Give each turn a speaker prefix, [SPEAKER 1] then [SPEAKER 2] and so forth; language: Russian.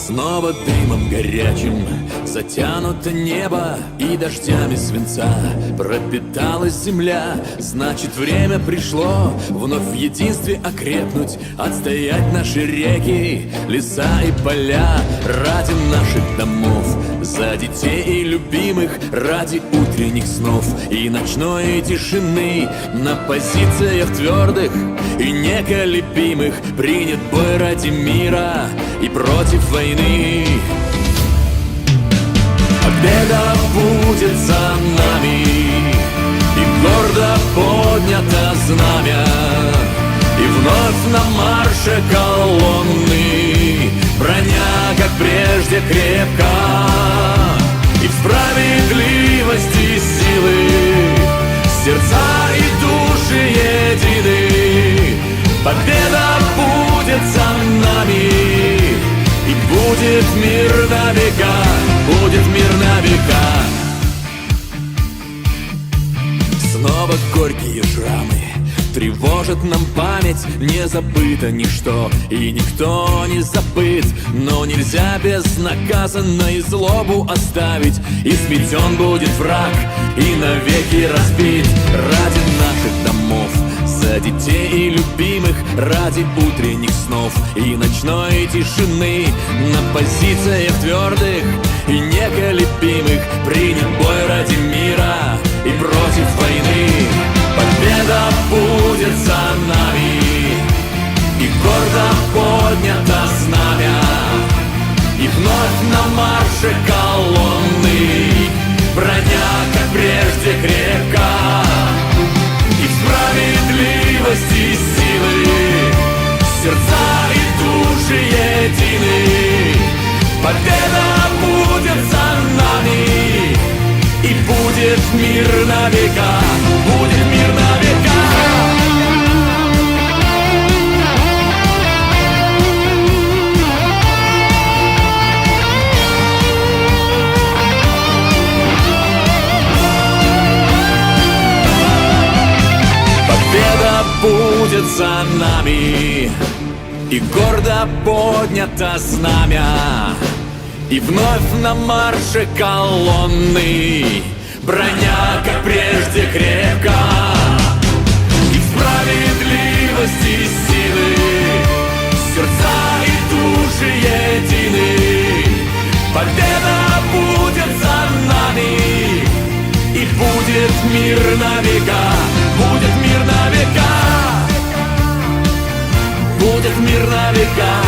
[SPEAKER 1] Снова дымом горячим затянуто небо, и дождями свинца пропиталась земля. Значит, время пришло вновь в единстве окрепнуть, отстоять наши реки, леса и поля ради наших домов, за детей и любимых, ради утренних снов и ночной тишины. На позициях твердых и неколебимых принят бой ради мира и против войны. Победа будет за нами, и гордо поднято знамя, и вновь на марше колонны броня, как прежде, крепка, и в справедливости силы сердца и души едины. Победа будет за нами, и будет мир на века, будет мир на века. Снова горькие шрамы тревожат нам память, не забыто ничто и никто не забыт. Но нельзя безнаказанно и злобу оставить, и сметен будет враг, и навеки разбит. Ради наших домов, за детей и любимых, ради утренних снов и ночной тишины. На позициях твердых и неколебимых принят бой ради мира и против войны. Победа будет за нами, и гордо поднято знамя, и вновь на марше колонны броня, как прежде, крепка, и в справедливости силы сердца и души едины. Победа будет за нами, и будет мир на века, будет мир на века. Победа будет за нами, и гордо поднято знамя, и вновь на марше колонны броня, как прежде, крепка, и в справедливости силы сердца и души едины. Победа будет за нами, и будет мир на века, будет мир на века, будет мир на века.